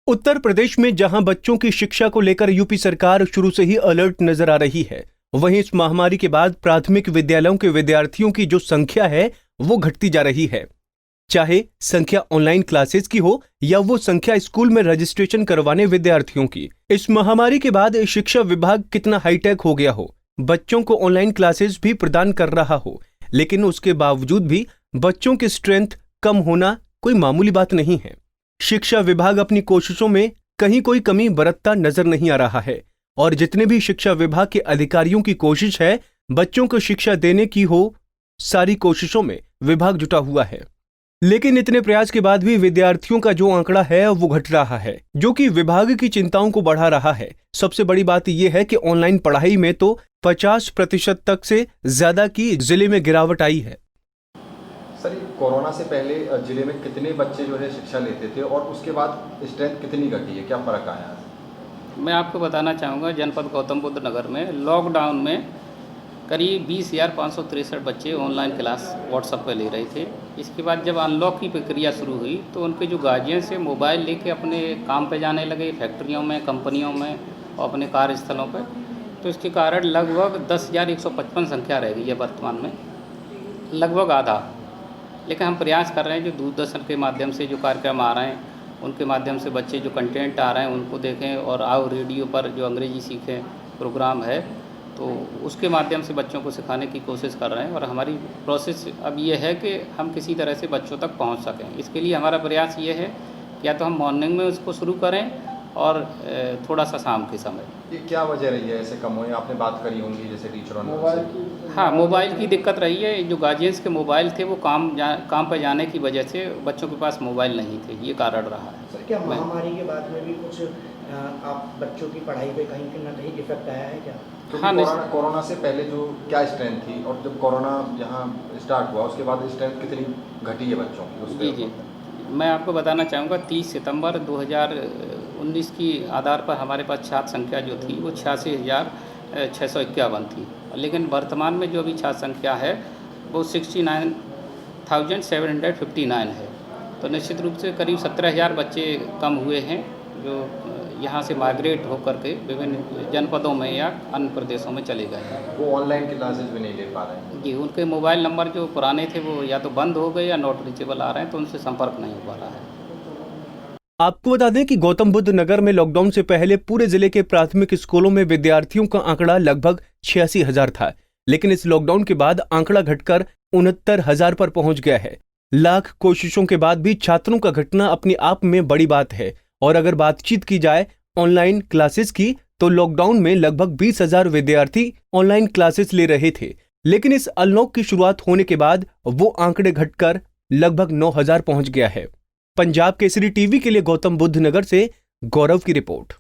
उत्तर प्रदेश में जहां बच्चों की शिक्षा को लेकर यूपी सरकार शुरू से ही अलर्ट नजर आ रही है, वहीं इस महामारी के बाद प्राथमिक विद्यालयों के विद्यार्थियों की जो संख्या है वो घटती जा रही है। चाहे संख्या ऑनलाइन क्लासेस की हो या वो संख्या स्कूल में रजिस्ट्रेशन करवाने विद्यार्थियों की। इस महामारी के बाद शिक्षा विभाग कितना हाईटेक हो गया हो, बच्चों को ऑनलाइन क्लासेस भी प्रदान कर रहा हो, लेकिन उसके बावजूद भी बच्चों की स्ट्रेंथ कम होना कोई मामूली बात नहीं है। शिक्षा विभाग अपनी कोशिशों में कहीं कोई कमी बरतता नजर नहीं आ रहा है और जितने भी शिक्षा विभाग के अधिकारियों की कोशिश है बच्चों को शिक्षा देने की हो, सारी कोशिशों में विभाग जुटा हुआ है। लेकिन इतने प्रयास के बाद भी विद्यार्थियों का जो आंकड़ा है वो घट रहा है, जो कि विभाग की चिंताओं को बढ़ा रहा है। सबसे बड़ी बात यह है कि ऑनलाइन पढ़ाई में तो 50% तक से ज्यादा की जिले में गिरावट आई है। सर, कोरोना से पहले जिले में कितने बच्चे जो है शिक्षा लेते थे और उसके बाद स्ट्रेंथ कितनी घटी है, क्या फ़र्क आया है? मैं आपको बताना चाहूँगा, जनपद गौतम बुद्ध नगर में लॉकडाउन में करीब 20,563 बच्चे ऑनलाइन क्लास व्हाट्सएप पे ले रहे थे। इसके बाद जब अनलॉक की प्रक्रिया शुरू हुई तो उनके जो गार्जियन से मोबाइल लेके अपने काम पे जाने लगे, फैक्ट्रियों में, कंपनियों में और अपने कार्यस्थलों पे। तो इसके कारण लगभग 10,155 संख्या रह गई है वर्तमान में, लगभग आधा। लेकिन हम प्रयास कर रहे हैं जो दूरदर्शन के माध्यम से जो कार्यक्रम आ रहे हैं उनके माध्यम से बच्चे जो कंटेंट आ रहे हैं उनको देखें, और आओ रेडियो पर जो अंग्रेजी सीखें प्रोग्राम है तो उसके माध्यम से बच्चों को सिखाने की कोशिश कर रहे हैं। और हमारी प्रोसेस अब ये है कि हम किसी तरह से बच्चों तक पहुंच सकें। इसके लिए हमारा प्रयास ये है या तो हम मॉर्निंग में उसको शुरू करें और थोड़ा सा शाम के समय। ये क्या वजह रही है ऐसे कम होने? आपने बात करी होंगी जैसे टीचरों ने हाँ, मोबाइल की दिक्कत रही है। जो गार्जियंस के मोबाइल थे वो काम पर जाने की वजह से बच्चों के पास मोबाइल नहीं थे, ये कारण रहा है। सर, क्या महामारी के बाद में भी कुछ आप बच्चों की पढ़ाई पे कहीं ना कहीं इफेक्ट आया है क्या? तो हाँ, कोरोना से पहले जो क्या स्ट्रेंथ थी और जब कोरोना यहाँ स्टार्ट हुआ उसके बाद स्ट्रेंथ कितनी घटी है बच्चों की? जी, मैं आपको बताना चाहूँगा 30 सितंबर 2019 की आधार पर हमारे पास छात्र संख्या जो थी वो 86,651 थी। लेकिन वर्तमान में जो अभी छात्र संख्या है वो 69,759 है। तो निश्चित रूप से करीब 17,000 बच्चे कम हुए हैं जो यहाँ से माइग्रेट होकर के विभिन्न जनपदों में या अन्य प्रदेशों में चले गए हैं। वो ऑनलाइन क्लासेस भी नहीं ले पा रहे हैं? जी, उनके मोबाइल नंबर जो पुराने थे वो या तो बंद हो गए या नॉट रीचेबल आ रहे हैं, तो उनसे संपर्क नहीं हो पा रहा है। आपको बता दें कि गौतम बुद्ध नगर में लॉकडाउन से पहले पूरे जिले के प्राथमिक स्कूलों में विद्यार्थियों का आंकड़ा लगभग 86,000 था, लेकिन इस लॉकडाउन के बाद आंकड़ा घटकर 69,000 पर पहुंच गया है। लाख कोशिशों के बाद भी छात्रों का घटना अपने आप में बड़ी बात है। और अगर बातचीत की जाए ऑनलाइन क्लासेस की तो लॉकडाउन में लगभग 20,000 विद्यार्थी ऑनलाइन क्लासेस ले रहे थे, लेकिन इस अनलॉक की शुरुआत होने के बाद वो आंकड़े घटकर लगभग 9,000 पहुंच गया है। पंजाब केसरी टीवी के लिए गौतम बुद्ध नगर से गौरव की रिपोर्ट।